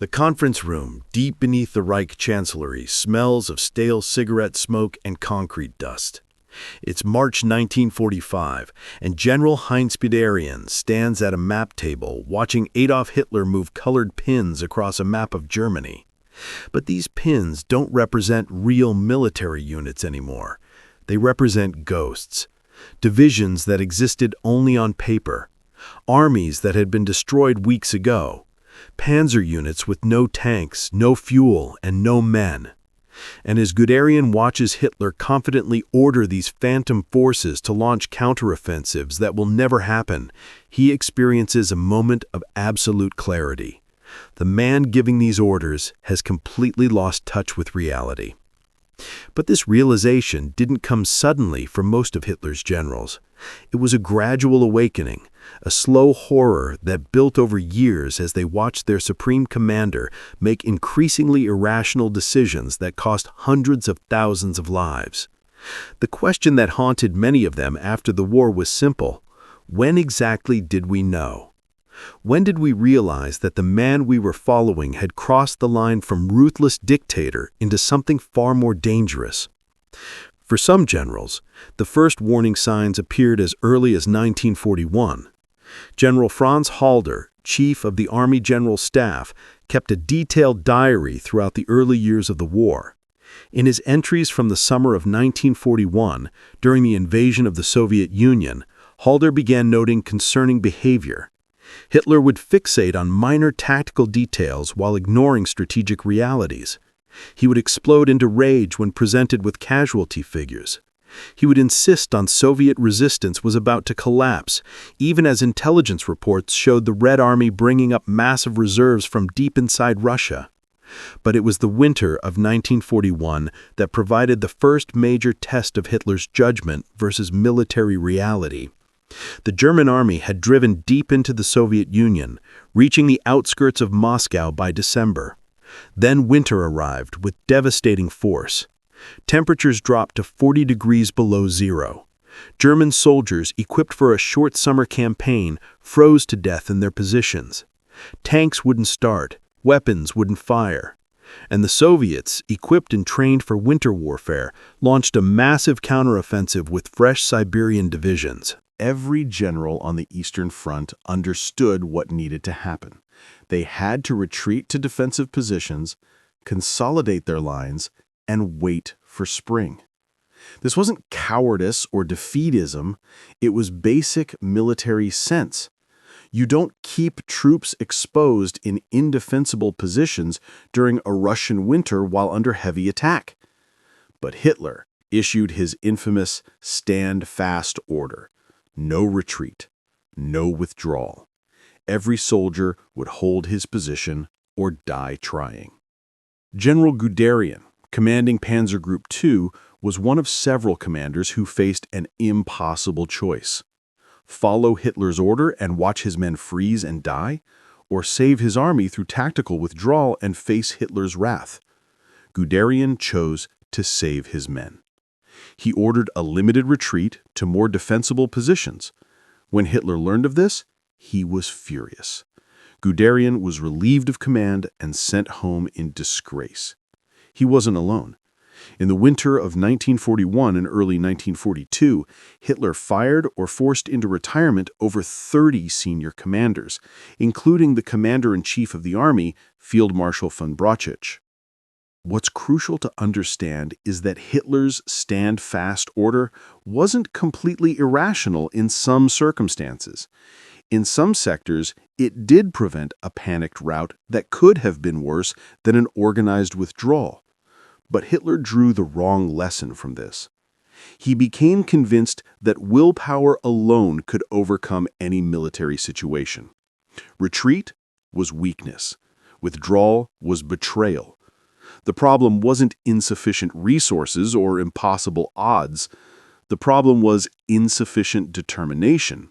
The conference room, deep beneath the Reich Chancellery, smells of stale cigarette smoke and concrete dust. It's March 1945, and General Heinz Guderian stands at a map table watching Adolf Hitler move colored pins across a map of Germany. But these pins don't represent real military units anymore. They represent ghosts. Divisions that existed only on paper. Armies that had been destroyed weeks ago. Panzer units with no tanks, no fuel, and no men. And as Guderian watches Hitler confidently order these phantom forces to launch counteroffensives that will never happen, he experiences a moment of absolute clarity. The man giving these orders has completely lost touch with reality. But this realization didn't come suddenly for most of Hitler's generals. It was a gradual awakening, a slow horror that built over years as they watched their supreme commander make increasingly irrational decisions that cost hundreds of thousands of lives. The question that haunted many of them after the war was simple: when exactly did we know? When did we realize that the man we were following had crossed the line from ruthless dictator into something far more dangerous? For some generals, the first warning signs appeared as early as 1941. General Franz Halder, chief of the Army General Staff, kept a detailed diary throughout the early years of the war. In his entries from the summer of 1941, during the invasion of the Soviet Union, Halder began noting concerning behavior. Hitler would fixate on minor tactical details while ignoring strategic realities. He would explode into rage when presented with casualty figures. He would insist on Soviet resistance was about to collapse, even as intelligence reports showed the Red Army bringing up massive reserves from deep inside Russia. But it was the winter of 1941 that provided the first major test of Hitler's judgment versus military reality. The German army had driven deep into the Soviet Union, reaching the outskirts of Moscow by December. Then winter arrived with devastating force. Temperatures dropped to 40 degrees below zero. German soldiers, equipped for a short summer campaign, froze to death in their positions. Tanks wouldn't start, weapons wouldn't fire. And the Soviets, equipped and trained for winter warfare, launched a massive counteroffensive with fresh Siberian divisions. Every general on the Eastern Front understood what needed to happen. They had to retreat to defensive positions, consolidate their lines, and wait for spring. This wasn't cowardice or defeatism, it was basic military sense. You don't keep troops exposed in indefensible positions during a Russian winter while under heavy attack. But Hitler issued his infamous stand fast order. No retreat, no withdrawal. Every soldier would hold his position or die trying. General Guderian, commanding Panzer Group 2, was one of several commanders who faced an impossible choice. Follow Hitler's order and watch his men freeze and die, or save his army through tactical withdrawal and face Hitler's wrath. Guderian chose to save his men. He ordered a limited retreat to more defensible positions. When Hitler learned of this, he was furious. Guderian was relieved of command and sent home in disgrace. He wasn't alone. In the winter of 1941 and early 1942, Hitler fired or forced into retirement over 30 senior commanders, including the commander-in-chief of the army, Field Marshal von Brauchitsch. What's crucial to understand is that Hitler's stand-fast order wasn't completely irrational in some circumstances. In some sectors, it did prevent a panicked rout that could have been worse than an organized withdrawal. But Hitler drew the wrong lesson from this. He became convinced that willpower alone could overcome any military situation. Retreat was weakness. Withdrawal was betrayal. The problem wasn't insufficient resources or impossible odds. The problem was insufficient determination.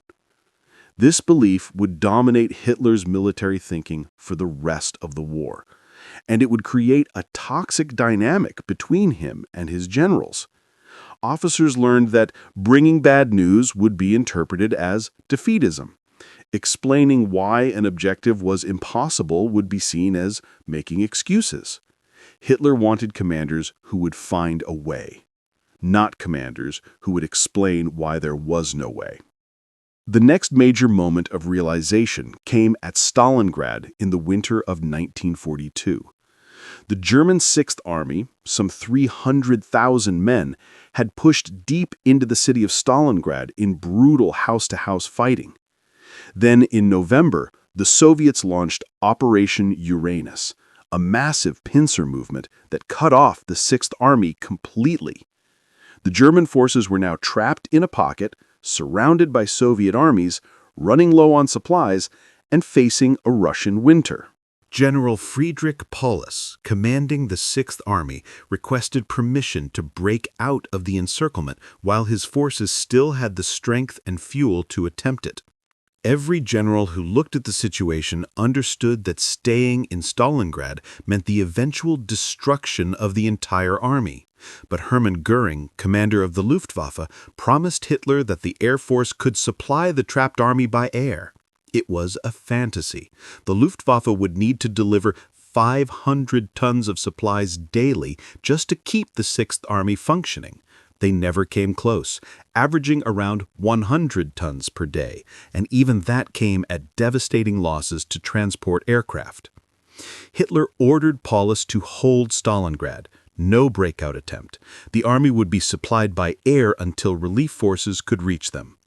This belief would dominate Hitler's military thinking for the rest of the war, and it would create a toxic dynamic between him and his generals. Officers learned that bringing bad news would be interpreted as defeatism, Explaining why an objective was impossible would be seen as making excuses. Hitler wanted commanders who would find a way, not commanders who would explain why there was no way. The next major moment of realization came at Stalingrad in the winter of 1942. The German Sixth Army, some 300,000 men, had pushed deep into the city of Stalingrad in brutal house-to-house fighting. Then, in November, the Soviets launched Operation Uranus, a massive pincer movement that cut off the Sixth Army completely. The German forces were now trapped in a pocket, surrounded by Soviet armies, running low on supplies, and facing a Russian winter. General Friedrich Paulus, commanding the Sixth Army, requested permission to break out of the encirclement while his forces still had the strength and fuel to attempt it. Every general who looked at the situation understood that staying in Stalingrad meant the eventual destruction of the entire army. But Hermann Göring, commander of the Luftwaffe, promised Hitler that the Air Force could supply the trapped army by air. It was a fantasy. The Luftwaffe would need to deliver 500 tons of supplies daily just to keep the Sixth Army functioning. They never came close, averaging around 100 tons per day, and even that came at devastating losses to transport aircraft. Hitler ordered Paulus to hold Stalingrad. No breakout attempt. The army would be supplied by air until relief forces could reach them.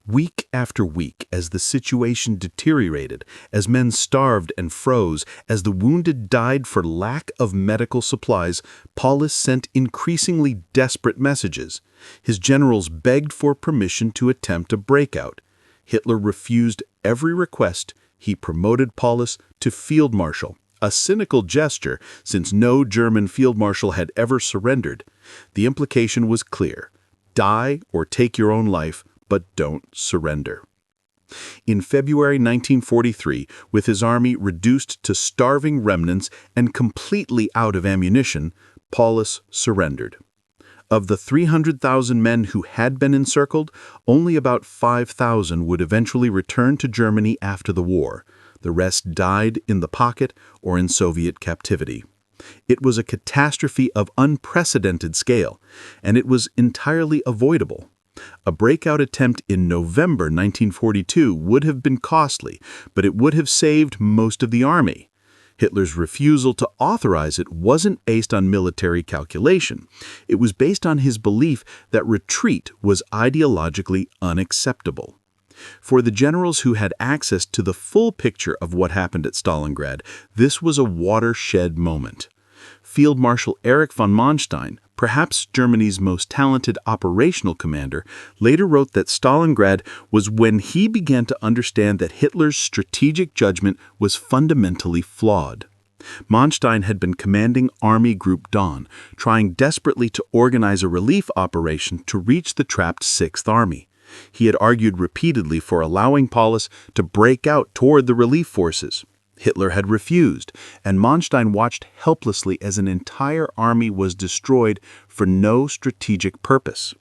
Week after week, as the situation deteriorated, as men starved and froze, as the wounded died for lack of medical supplies, Paulus sent increasingly desperate messages. His generals begged for permission to attempt a breakout. Hitler refused every request. He promoted Paulus to field marshal, a cynical gesture since no German field marshal had ever surrendered. The implication was clear: die or take your own life, but don't surrender. In February 1943, with his army reduced to starving remnants and completely out of ammunition, Paulus surrendered. Of the 300,000 men who had been encircled, only about 5,000 would eventually return to Germany after the war. The rest died in the pocket or in Soviet captivity. It was a catastrophe of unprecedented scale, and it was entirely avoidable. A breakout attempt in November 1942 would have been costly, but it would have saved most of the army. Hitler's refusal to authorize it wasn't based on military calculation. It was based on his belief that retreat was ideologically unacceptable. For the generals who had access to the full picture of what happened at Stalingrad, this was a watershed moment. Field Marshal Erich von Manstein, perhaps Germany's most talented operational commander, later wrote that Stalingrad was when he began to understand that Hitler's strategic judgment was fundamentally flawed. Manstein had been commanding Army Group Dawn, trying desperately to organize a relief operation to reach the trapped Sixth Army. He had argued repeatedly for allowing Paulus to break out toward the relief forces. Hitler had refused, and Manstein watched helplessly as an entire army was destroyed for no strategic purpose.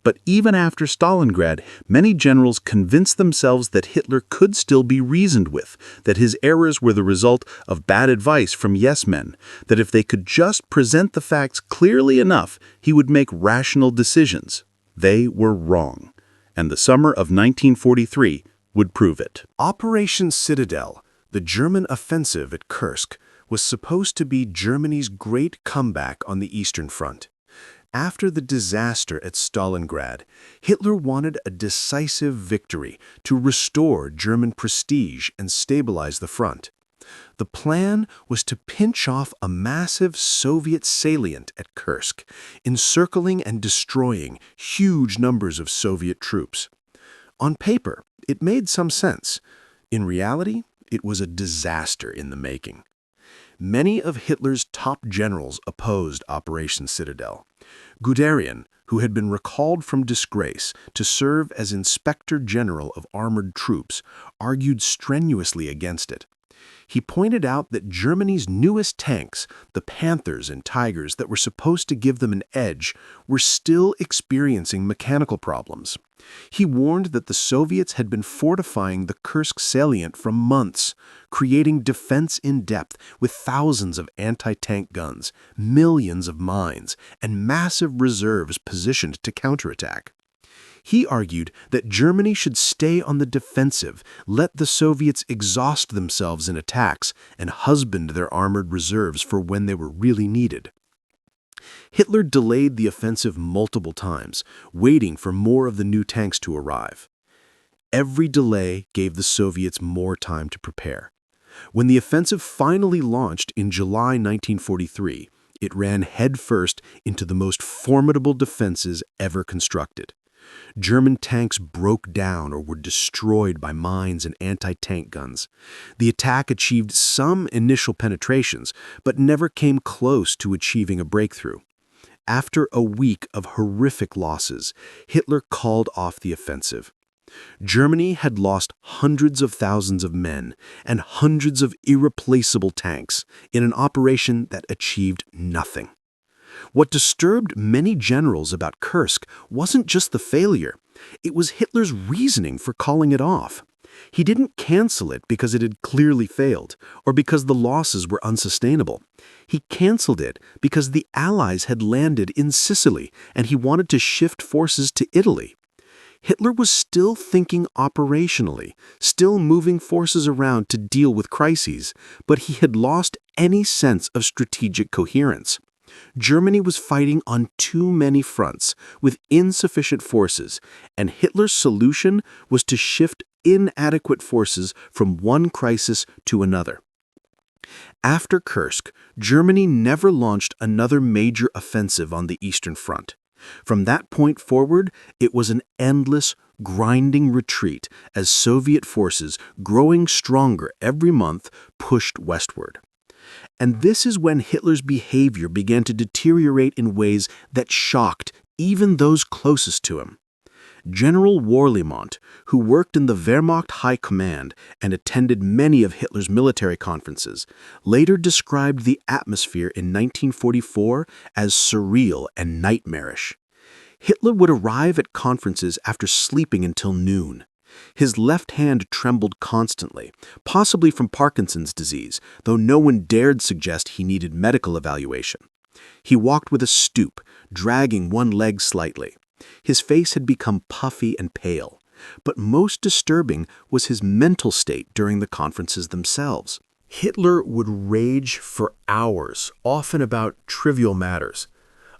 But even after Stalingrad, many generals convinced themselves that Hitler could still be reasoned with, that his errors were the result of bad advice from yes-men, that if they could just present the facts clearly enough, he would make rational decisions. They were wrong, and the summer of 1943 would prove it. Operation Citadel, the German offensive at Kursk, was supposed to be Germany's great comeback on the Eastern Front. After the disaster at Stalingrad, Hitler wanted a decisive victory to restore German prestige and stabilize the front. The plan was to pinch off a massive Soviet salient at Kursk, encircling and destroying huge numbers of Soviet troops. On paper, it made some sense. In reality, it was a disaster in the making. Many of Hitler's top generals opposed Operation Citadel. Guderian, who had been recalled from disgrace to serve as Inspector General of Armored Troops, argued strenuously against it. He pointed out that Germany's newest tanks, the Panthers and Tigers that were supposed to give them an edge, were still experiencing mechanical problems. He warned that the Soviets had been fortifying the Kursk salient for months, creating defense in depth with thousands of anti-tank guns, millions of mines, and massive reserves positioned to counterattack. He argued that Germany should stay on the defensive, let the Soviets exhaust themselves in attacks, and husband their armored reserves for when they were really needed. Hitler delayed the offensive multiple times, waiting for more of the new tanks to arrive. Every delay gave the Soviets more time to prepare. When the offensive finally launched in July 1943, it ran headfirst into the most formidable defenses ever constructed. German tanks broke down or were destroyed by mines and anti-tank guns. The attack achieved some initial penetrations, but never came close to achieving a breakthrough. After a week of horrific losses, Hitler called off the offensive. Germany had lost hundreds of thousands of men and hundreds of irreplaceable tanks in an operation that achieved nothing. What disturbed many generals about Kursk wasn't just the failure, it was Hitler's reasoning for calling it off. He didn't cancel it because it had clearly failed, or because the losses were unsustainable. He canceled it because the Allies had landed in Sicily and he wanted to shift forces to Italy. Hitler was still thinking operationally, still moving forces around to deal with crises, but he had lost any sense of strategic coherence. Germany was fighting on too many fronts with insufficient forces, and Hitler's solution was to shift inadequate forces from one crisis to another. After Kursk, Germany never launched another major offensive on the Eastern Front. From that point forward, it was an endless, grinding retreat as Soviet forces, growing stronger every month, pushed westward. And this is when Hitler's behavior began to deteriorate in ways that shocked even those closest to him. General Warlimont, who worked in the Wehrmacht High Command and attended many of Hitler's military conferences, later described the atmosphere in 1944 as surreal and nightmarish. Hitler would arrive at conferences after sleeping until noon. His left hand trembled constantly, possibly from Parkinson's disease, though no one dared suggest he needed medical evaluation. He walked with a stoop, dragging one leg slightly. His face had become puffy and pale, but most disturbing was his mental state during the conferences themselves. Hitler would rage for hours, often about trivial matters.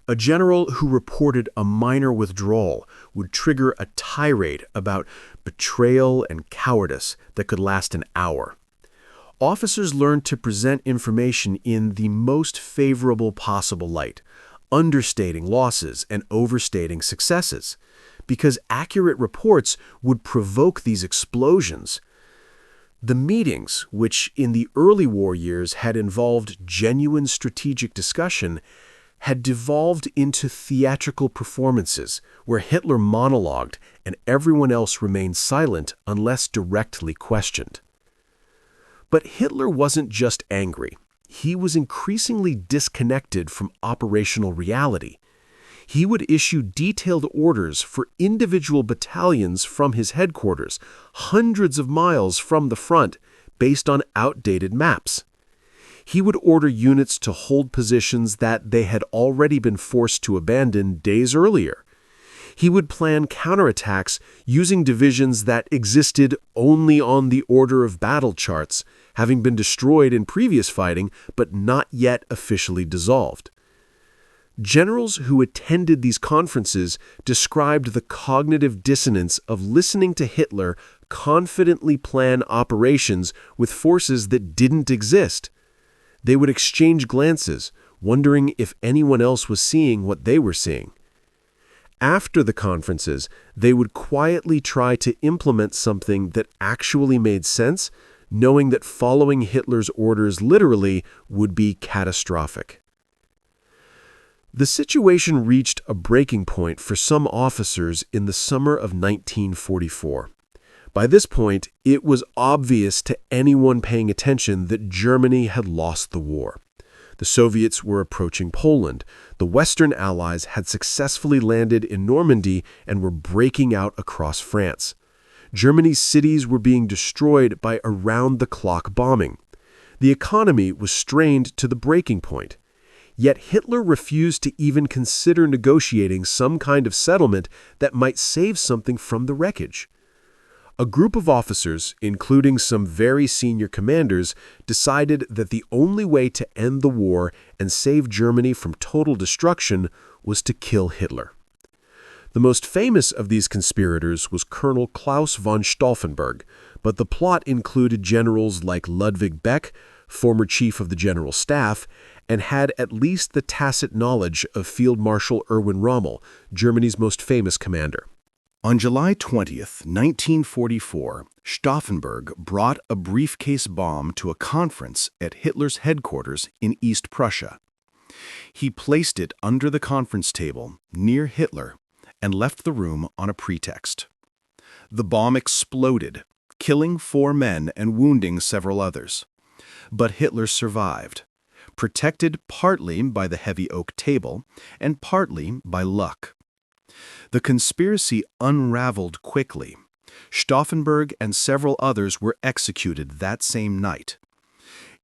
A general who reported a minor withdrawal would trigger a tirade about betrayal and cowardice that could last an hour. Officers learned to present information in the most favorable possible light, understating losses and overstating successes, because accurate reports would provoke these explosions. The meetings, which in the early war years had involved genuine strategic discussion, had devolved into theatrical performances where Hitler monologued and everyone else remained silent unless directly questioned. But Hitler wasn't just angry. He was increasingly disconnected from operational reality. He would issue detailed orders for individual battalions from his headquarters, hundreds of miles from the front, based on outdated maps. He would order units to hold positions that they had already been forced to abandon days earlier. He would plan counterattacks using divisions that existed only on the order of battle charts, having been destroyed in previous fighting but not yet officially dissolved. Generals who attended these conferences described the cognitive dissonance of listening to Hitler confidently plan operations with forces that didn't exist. They would exchange glances, wondering if anyone else was seeing what they were seeing. After the conferences, they would quietly try to implement something that actually made sense, knowing that following Hitler's orders literally would be catastrophic. The situation reached a breaking point for some officers in the summer of 1944. By this point, it was obvious to anyone paying attention that Germany had lost the war. The Soviets were approaching Poland. The Western Allies had successfully landed in Normandy and were breaking out across France. Germany's cities were being destroyed by around-the-clock bombing. The economy was strained to the breaking point. Yet Hitler refused to even consider negotiating some kind of settlement that might save something from the wreckage. A group of officers, including some very senior commanders, decided that the only way to end the war and save Germany from total destruction was to kill Hitler. The most famous of these conspirators was Colonel Klaus von Stauffenberg, but the plot included generals like Ludwig Beck, former chief of the General Staff, and had at least the tacit knowledge of Field Marshal Erwin Rommel, Germany's most famous commander. On July 20th, 1944, Stauffenberg brought a briefcase bomb to a conference at Hitler's headquarters in East Prussia. He placed it under the conference table near Hitler and left the room on a pretext. The bomb exploded, killing 4 men and wounding several others. But Hitler survived, protected partly by the heavy oak table and partly by luck. The conspiracy unraveled quickly. Stauffenberg and several others were executed that same night.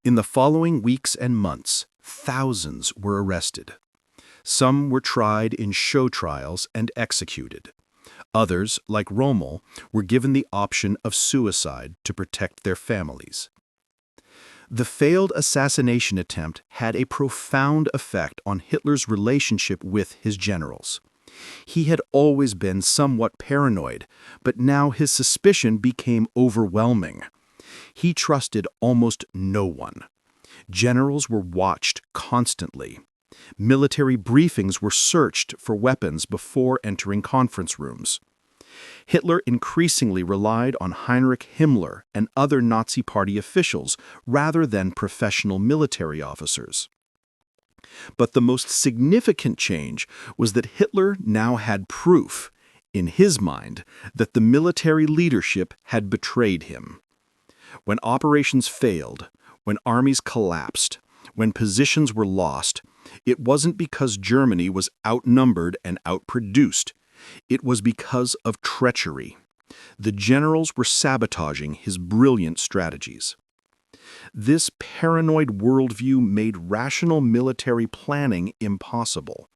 In the following weeks and months, thousands were arrested. Some were tried in show trials and executed. Others, like Rommel, were given the option of suicide to protect their families. The failed assassination attempt had a profound effect on Hitler's relationship with his generals. He had always been somewhat paranoid, but now his suspicion became overwhelming. He trusted almost no one. Generals were watched constantly. Military briefings were searched for weapons before entering conference rooms. Hitler increasingly relied on Heinrich Himmler and other Nazi Party officials rather than professional military officers. But the most significant change was that Hitler now had proof, in his mind, that the military leadership had betrayed him. When operations failed, when armies collapsed, when positions were lost, it wasn't because Germany was outnumbered and outproduced. It was because of treachery. The generals were sabotaging his brilliant strategies. This paranoid worldview made rational military planning impossible.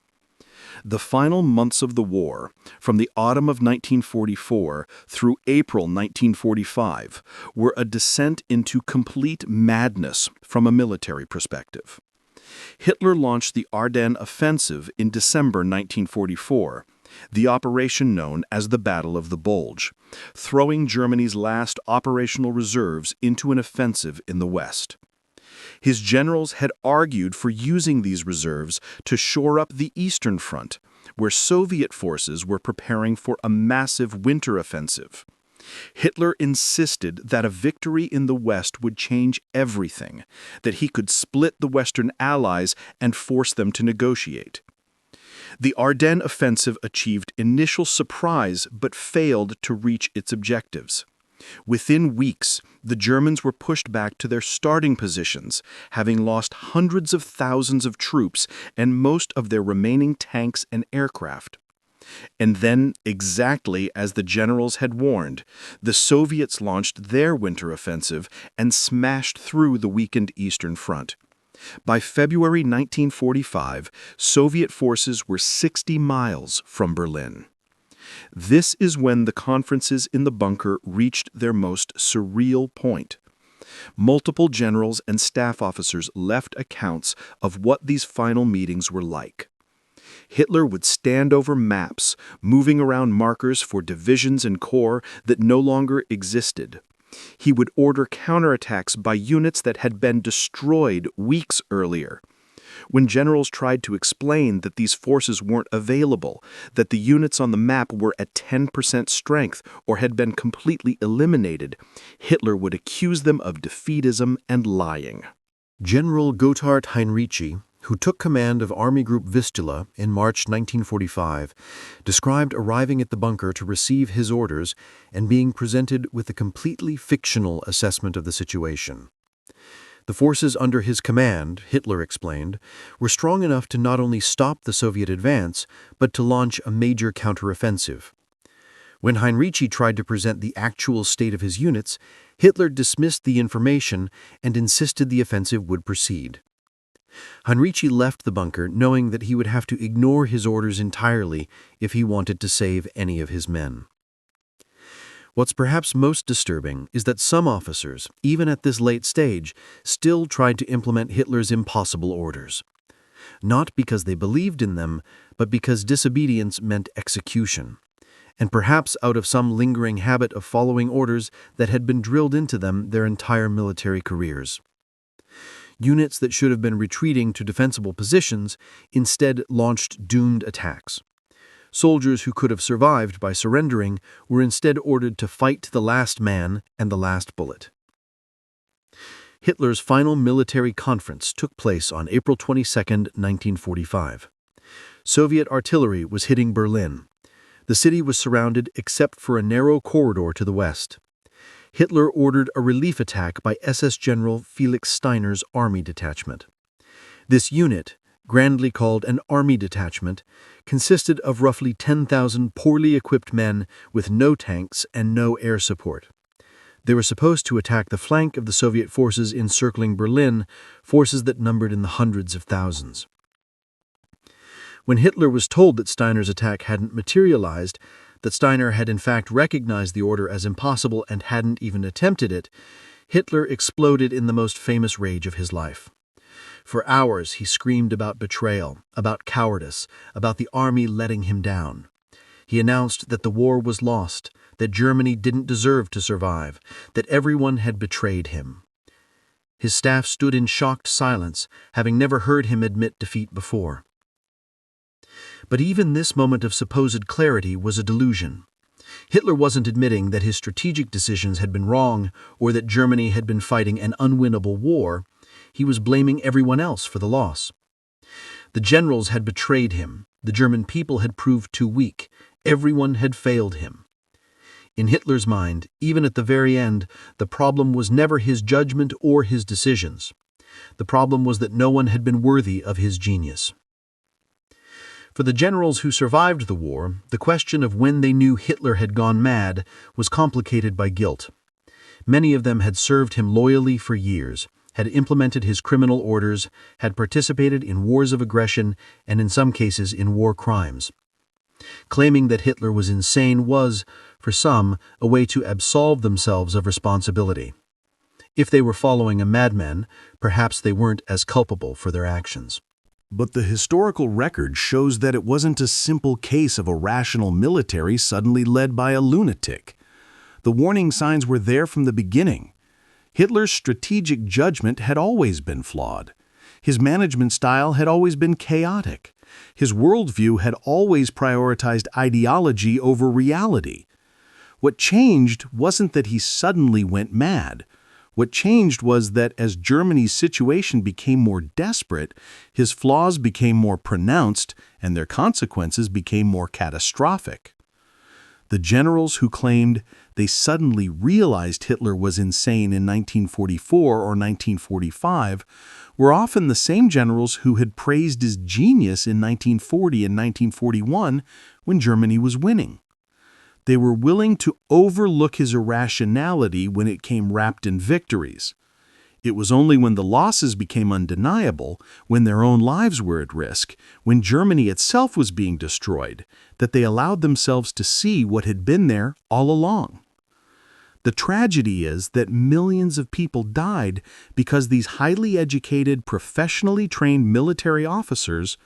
The final months of the war, from the autumn of 1944 through April 1945, were a descent into complete madness from a military perspective. Hitler launched the Ardennes offensive in December 1944, the operation known as the Battle of the Bulge, throwing Germany's last operational reserves into an offensive in the West. His generals had argued for using these reserves to shore up the Eastern Front, where Soviet forces were preparing for a massive winter offensive. Hitler insisted that a victory in the West would change everything, that he could split the Western Allies and force them to negotiate. The Ardennes offensive achieved initial surprise but failed to reach its objectives. Within weeks, the Germans were pushed back to their starting positions, having lost hundreds of thousands of troops and most of their remaining tanks and aircraft. And then, exactly as the generals had warned, the Soviets launched their winter offensive and smashed through the weakened Eastern Front. By February 1945, Soviet forces were 60 miles from Berlin. This is when the conferences in the bunker reached their most surreal point. Multiple generals and staff officers left accounts of what these final meetings were like. Hitler would stand over maps, moving around markers for divisions and corps that no longer existed. He would order counterattacks by units that had been destroyed weeks earlier. When generals tried to explain that these forces weren't available, that the units on the map were at 10% strength or had been completely eliminated, Hitler would accuse them of defeatism and lying. General Gotthard Heinrici, who took command of Army Group Vistula in March 1945, described arriving at the bunker to receive his orders and being presented with a completely fictional assessment of the situation. The forces under his command, Hitler explained, were strong enough to not only stop the Soviet advance, but to launch a major counteroffensive. When Heinrici tried to present the actual state of his units, Hitler dismissed the information and insisted the offensive would proceed. Heinrici left the bunker knowing that he would have to ignore his orders entirely if he wanted to save any of his men. What's perhaps most disturbing is that some officers, even at this late stage, still tried to implement Hitler's impossible orders. Not because they believed in them, but because disobedience meant execution, and perhaps out of some lingering habit of following orders that had been drilled into them their entire military careers. Units that should have been retreating to defensible positions instead launched doomed attacks. Soldiers who could have survived by surrendering were instead ordered to fight to the last man and the last bullet. Hitler's final military conference took place on April 22, 1945. Soviet artillery was hitting Berlin. The city was surrounded except for a narrow corridor to the west. Hitler ordered a relief attack by SS General Felix Steiner's army detachment. This unit, grandly called an army detachment, consisted of roughly 10,000 poorly equipped men with no tanks and no air support. They were supposed to attack the flank of the Soviet forces encircling Berlin, forces that numbered in the hundreds of thousands. When Hitler was told that Steiner's attack hadn't materialized, that Steiner had in fact recognized the order as impossible and hadn't even attempted it, Hitler exploded in the most famous rage of his life. For hours he screamed about betrayal, about cowardice, about the army letting him down. He announced that the war was lost, that Germany didn't deserve to survive, that everyone had betrayed him. His staff stood in shocked silence, having never heard him admit defeat before. But even this moment of supposed clarity was a delusion. Hitler wasn't admitting that his strategic decisions had been wrong or that Germany had been fighting an unwinnable war. He was blaming everyone else for the loss. The generals had betrayed him. The German people had proved too weak. Everyone had failed him. In Hitler's mind, even at the very end, the problem was never his judgment or his decisions. The problem was that no one had been worthy of his genius. For the generals who survived the war, the question of when they knew Hitler had gone mad was complicated by guilt. Many of them had served him loyally for years, had implemented his criminal orders, had participated in wars of aggression, and in some cases in war crimes. Claiming that Hitler was insane was, for some, a way to absolve themselves of responsibility. If they were following a madman, perhaps they weren't as culpable for their actions. But the historical record shows that it wasn't a simple case of a rational military suddenly led by a lunatic. The warning signs were there from the beginning. Hitler's strategic judgment had always been flawed. His management style had always been chaotic. His worldview had always prioritized ideology over reality. What changed wasn't that he suddenly went mad. What changed was that as Germany's situation became more desperate, his flaws became more pronounced and their consequences became more catastrophic. The generals who claimed they suddenly realized Hitler was insane in 1944 or 1945 were often the same generals who had praised his genius in 1940 and 1941 when Germany was winning. They were willing to overlook his irrationality when it came wrapped in victories. It was only when the losses became undeniable, when their own lives were at risk, when Germany itself was being destroyed, that they allowed themselves to see what had been there all along. The tragedy is that millions of people died because these highly educated, professionally trained military officers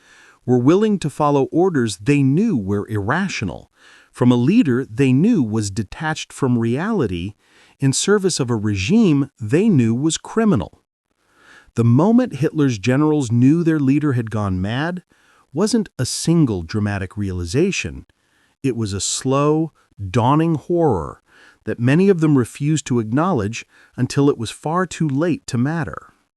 were willing to follow orders they knew were irrational, from a leader they knew was detached from reality, in service of a regime they knew was criminal. The moment Hitler's generals knew their leader had gone mad wasn't a single dramatic realization. It was a slow, dawning horror that many of them refused to acknowledge until it was far too late to matter.